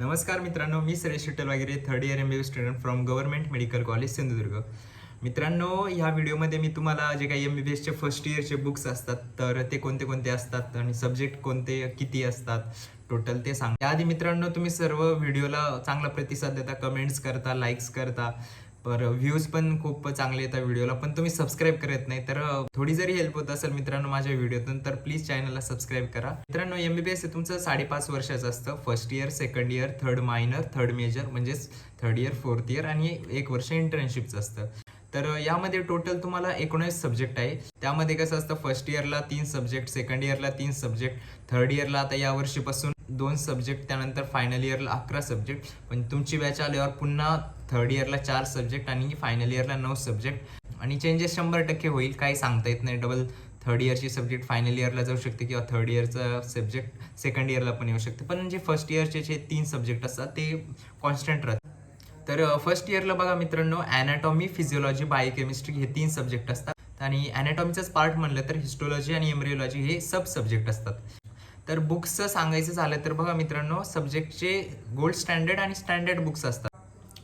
नमस्कार मित्रांनो, मी सुरेश विठ्ठल वगैरे third year MBBS student from government medical college Sindhudurg. मित्रांनो, ह्या व्हिडिओमध्ये मी तुम्हाला जे काही MBBSचे फर्स्ट इयरचे बुक्स असतात तर ते कोणते कोणते असतात आणि सब्जेक्ट कोणते किती असतात टोटल ते सांग. त्याआधी मित्रांनो, तुम्ही सर्व व्हिडिओला चांगला प्रतिसाद देता, कमेंट्स करता, लाईक्स करता, पर व्ह्यूज पण खूप चांगले येतात व्हिडिओला, पण तुम्ही सबस्क्राईब करत नाही. तर थोडी जरी हेल्प होत असेल मित्रांनो माझ्या व्हिडिओतून तर प्लीज चॅनलला सबस्क्राईब करा. मित्रांनो, MBBS हे तुमचं 5.5 वर्षाचं असतं. First year, second year, third minor, third major म्हणजेच थर्ड इयर, फोर्थ इयर आणि 1 वर्ष इंटर्नशिपचं असतं. तर यामध्ये टोटल तुम्हाला 19 सब्जेक्ट आहे. त्यामध्ये कसं असतं, फर्स्ट इयरला 3 सब्जेक्ट, सेकंड इयरला 3 सब्जेक्ट, थर्ड इयरला आता या वर्षीपासून 2 सब्जेक्ट, त्यानंतर फायनल इयरला 11 सब्जेक्ट. पण तुमची बॅच आल्यावर पुन्हा थर्ड इयरला 4 सब्जेक्ट आणि फायनल इयरला 9 सब्जेक्ट. आणि चेंजेस 100% होईल, काही सांगता येत नाही. डबल थर्ड इयरची सब्जेक्ट फायनल इयरला जाऊ शकते किंवा थर्ड इयरचा सब्जेक्ट सेकंड इयरला पण येऊ शकते. पण जे फर्स्ट इयरचे जे 3 सब्जेक्ट असतात ते कॉन्स्टंट राहतात. तर फर्स्ट इयरला बघा मित्रांनो, ॲनाटॉमी, फिजिओलॉजी, बायोकेमिस्ट्री हे 3 सब्जेक्ट असतात. आणि ॲनाटॉमीचाच पार्ट म्हणलं तर हिस्टोलॉजी आणि एम्ब्रिओलॉजी हे सब सब्जेक्ट असतात. तर बुक्सचं सांगायचं झालं तर बघा मित्रांनो, सब्जेक्टचे गोल्ड स्टँडर्ड आणि स्टँडर्ड बुक्स असतात.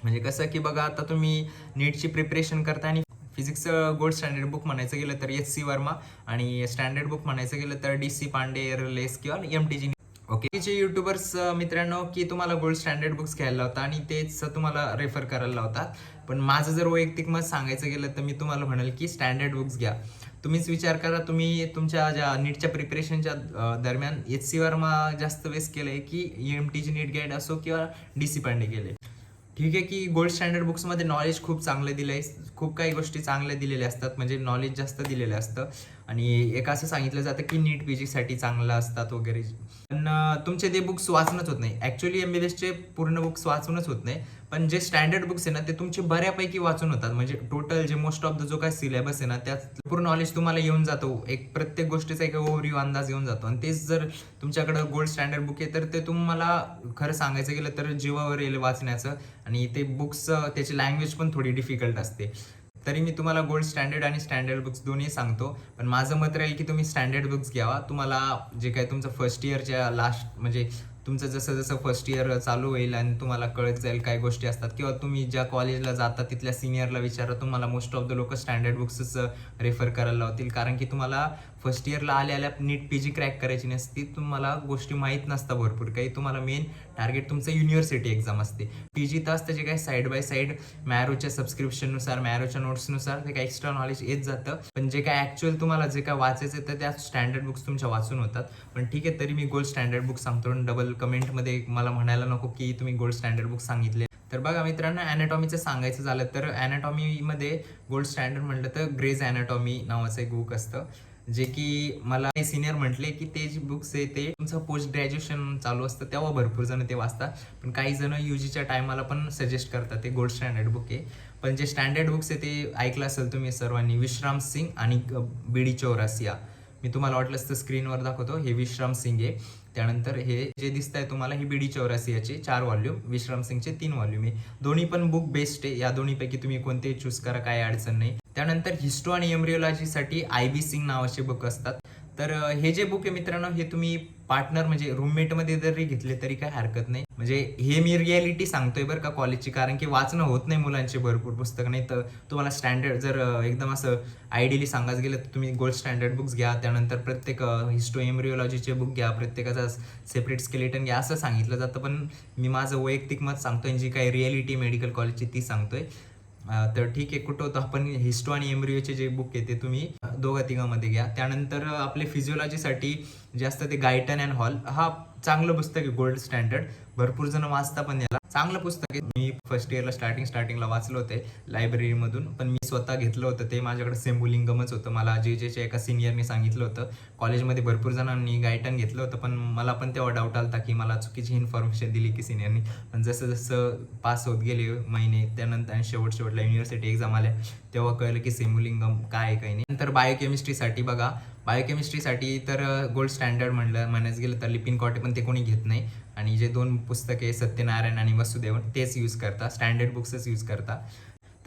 म्हणजे कसं की बघा, आता तुम्ही नीटची प्रिपरेशन करता आणि फिजिक्सचं गोल्ड स्टँडर्ड बुक म्हणायचं गेलं तर HC वर्मा आणि स्टँडर्ड बुक म्हणायचं गेलं तर DC पांडे, एरलेस किंवा MTG. ओके, जे युट्यूबर्स मित्रांनो की तुम्हाला गोल्ड स्टँडर्ड बुक्स घ्यायला लावता आणि तेच तुम्हाला रेफर करायला लावतात. पण माझं जर वैयक्तिक मत सांगायचं गेलं तर मी तुम्हाला म्हणेल की स्टँडर्ड बुक्स घ्या. तुम्हीच विचार करा, तुम्ही तुमच्या ज्या नीटच्या प्रिपरेशनच्या दरम्यान HC वर्मा जास्त वेस्ट केलंय की MTG नीट गाईड असो किंवा DC पांडे केले. ठीक आहे की गोल्ड स्टँडर्ड बुक्समध्ये नॉलेज खूप चांगलं दिलं आहे, खूप काही गोष्टी चांगल्या दिलेल्या असतात, म्हणजे नॉलेज जास्त दिलेलं असतं. आणि एक असं सांगितलं जातं की नीट PGसाठी चांगलं असतात वगैरे. पण तुमचे ते बुक्स वाचणंच होत नाही. ॲक्च्युली MBBSचे पूर्ण बुक्स वाचूनच होत नाही. पण जे स्टँडर्ड बुक्स आहे ना ते तुमचे बऱ्यापैकी वाचून होतात. म्हणजे टोटल जे मोस्ट ऑफ द जो काही सिलेबस आहे ना त्यात पूर्ण नॉलेज तुम्हाला येऊन जातो. एक प्रत्येक गोष्टीचा एक ओव्हरव्ह्यू अंदाज येऊन जातो. आणि तेच जर तुमच्याकडं गोल्ड स्टँडर्ड बुक आहे तर ते तुम्हाला खरं सांगायचं गेलं तर जीवावर येईल वाचण्याचं. आणि ते बुक्स त्याची लँग्वेज पण थोडी डिफिकल्ट असते. तरी मी तुम्हाला गोल्ड स्टँडर्ड आणि स्टँडर्ड बुक्स दोन्ही सांगतो. पण माझं मत राहील की तुम्ही स्टँडर्ड बुक्स घ्यावा. तुम्हाला जे काही तुमचं फर्स्ट इयरच्या लास्ट म्हणजे तुमचं जसं जसं फर्स्ट इयर चालू होईल आणि तुम्हाला कळत जाईल काही गोष्टी असतात, किंवा तुम्ही ज्या कॉलेजला जाता तिथल्या सिनियरला विचारा, तुम्हाला मोस्ट ऑफ द लोक स्टँडर्ड बुक्सच रेफर करायला लावतील. कारण की तुम्हाला फर्स्ट इयरला आल्या नीट PG क्रॅक करायची नसती, तुम्हाला गोष्टी माहीत नसतात भरपूर काही. तुम्हाला मेन टार्गेट तुमचं युनिव्हर्सिटी एक्झाम असते. PG तर असतं जे काही साईड बाय साईड मॅरोच्या सबस्क्रिप्शननुसार, मॅरोच्या नोट्सनुसार ते काही एक्स्ट्रा नॉलेज येत जातं. पण जे काय ॲक्च्युअल तुम्हाला जे काय वाचायचं तर त्या स्टँडर्ड बुक्स तुमच्या वाचून होतात. पण ठीक आहे, तरी मी गोल्ड स्टँडर्ड बुक सांगतो. डबल कमेंटमध्ये मला म्हणायला नको की तुम्ही गोल्ड स्टँडर्ड बुक सांगितले. तर बघा मित्रांनो, ॲनाटॉमीचं सांगायचं झालं तर ॲनाटॉमीमध्ये गोल्ड स्टँडर्ड म्हटलं तर ग्रेज ॲनाटॉमी नावाचं एक बुक असतं, जे की मला सिनियर म्हटले की ते जे बुक्स आहे ते तुमचं पोस्ट ग्रॅज्युएशन चालू असतं तेव्हा भरपूर जण ते वाचतात. पण काही जण UGच्या टायमाला पण सजेस्ट करतात ते गोल्ड स्टँडर्ड बुक आहे. पण जे स्टँडर्ड बुक्स आहे ते ऐकलं असेल तुम्ही सर्वांनी, विश्राम सिंग आणि BD चौरासिया. मी तुम्हाला वाटलंच तर स्क्रीनवर दाखवतो. हे विश्राम सिंग आहे. त्यानंतर हे जे दिसत आहे तुम्हाला ही BD चौरासियाचे 4 व्हॉल्यूम, विश्राम सिंगचे 3 व्हॉल्यूम आहे. दोन्ही पण बुक बेस्ट आहे. या दोन्हीपैकी तुम्ही कोणतेही चूज करा, काही अडचण नाही. त्यानंतर हिस्टो आणि एम्ब्रिओलॉजीसाठी IB सिंग नावाचे बुक असतात. तर हे जे बुक आहे मित्रांनो, हे तुम्ही पार्टनर म्हणजे रूममेटमध्ये जरी घेतले तरी काही हरकत नाही. म्हणजे हे मी रिॲलिटी सांगतोय बरं का कॉलेजची, कारण की वाचणं होत नाही मुलांचे भरपूर पुस्तकं. नाही तर तुम्हाला स्टँडर्ड जर एकदम असं आयडियली सांगायचं गेलं तर तुम्ही गोल्ड स्टँडर्ड बुक्स घ्या. त्यानंतर प्रत्येक हिस्टो एम्ब्रिओलॉजीचे बुक घ्या, प्रत्येकाचा सेपरेट स्केलेटन घ्या असं सांगितलं जातं. पण मी माझं वैयक्तिक मत सांगतोय, जी काही रिॲलिटी मेडिकल कॉलेजची ती सांगतोय. तर ठीक आहे, कुठं होतं आपण, हिस्टो आणि एम्ब्रिओचे जे बुक आहे ते तुम्ही दोघा तिघांमध्ये घ्या. त्यानंतर आपले फिजिओलॉजीसाठी जे असतं ते गायटन अँड हॉल, हा चांगलं पुस्तक आहे गोल्ड स्टँडर्ड. भरपूर जण वाचता पण याला, चांगलं पुस्तक आहे. मी फर्स्ट इयरला स्टार्टिंगला वाचलं होते लायब्ररीमधून. पण मी स्वतः घेतलं होतं ते, माझ्याकडे सेम्बुलिंगमच होतं. मला जे एका सिनियरने सांगितलं होतं. कॉलेजमध्ये भरपूर जणांनी गायटन घेतलं होतं, पण मला पण तेव्हा डाऊट आला की मला चुकीची इन्फॉर्मेशन दिली की सिनियरनी. पण जसं जसं पास होत गेले महिने, त्यानंतर आणि शेवटला युनिव्हर्सिटी एक्झाम आल्या तेव्हा कळलं की सेम्बुलिंगम काय आहे काही नाही. नंतर बायोकेमिस्ट्रीसाठी बघा, बायोकेमिस्ट्रीसाठी तर गोल्ड स्टँडर्ड म्हणायचं गेलं तर लिपिन कॉटे, पण ते कोणी घेत नाही. आणि जे 2 पुस्तके सत्यनारायण आणि वसुदेवन तेच यूज करता, स्टँडर्ड बुक्सच यूज करता.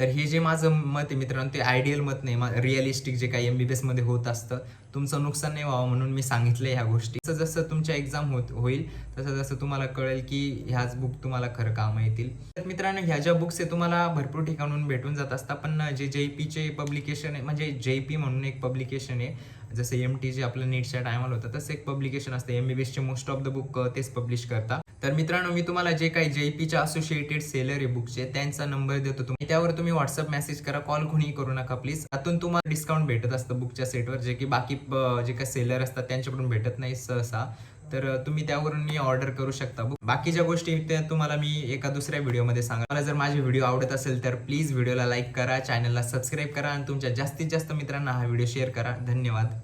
तर हे जे माझं मत आहे मित्रांनो, ते आयडियल मत नाही, रिअलिस्टिक जे काही MBBS मध्ये होत असतं, तुमचं नुकसान नाही व्हावं म्हणून मी सांगितलं ह्या गोष्टी. जसं जसं तुमच्या एक्झाम होईल तसं जसं तुम्हाला कळेल की ह्याच बुक तुम्हाला खरं कामं येतील. तर मित्रांनो, ह्या ज्या बुक्स आहे तुम्हाला भरपूर ठिकाणून भेटून जात असतात, पण जे JEPचे पब्लिकेशन आहे, म्हणजे JEP म्हणून एक पब्लिकेशन आहे, जसं MT जे आपलं नीटच्या टायमाला होतं तसं एक पब्लिकेशन असतं. MBBSचे मोस्ट ऑफ द बुक तेच पब्लिश करतात. तर मित्रांनो, मी तुम्हाला जे काही JEPच्या असोसिएटेड सेलर आहे बुकचे, त्यांचा नंबर देतो. त्यावर तुम्ही व्हॉट्सअप मेसेज करा, कॉल कोणीही करू नका प्लीज. त्यातून तुम्हाला डिस्काउंट भेटत असतं बुकच्या सेटवर, जे की बाकी जे काही सेलर असतात त्यांच्याकडून भेटत नाही सहसा. तर तुम्ही त्यावरून ऑर्डर करू शकता बुक. बाकीच्या गोष्टी त्या तुम्हाला मी एका दुसऱ्या व्हिडिओमध्ये सांगा. मला जर माझे व्हिडिओ आवडत असेल तर प्लीज व्हिडिओला लाईक करा, चॅनलला सबस्क्राईब करा आणि तुमच्या जास्तीत जास्त मित्रांना हा व्हिडिओ शेअर करा. धन्यवाद.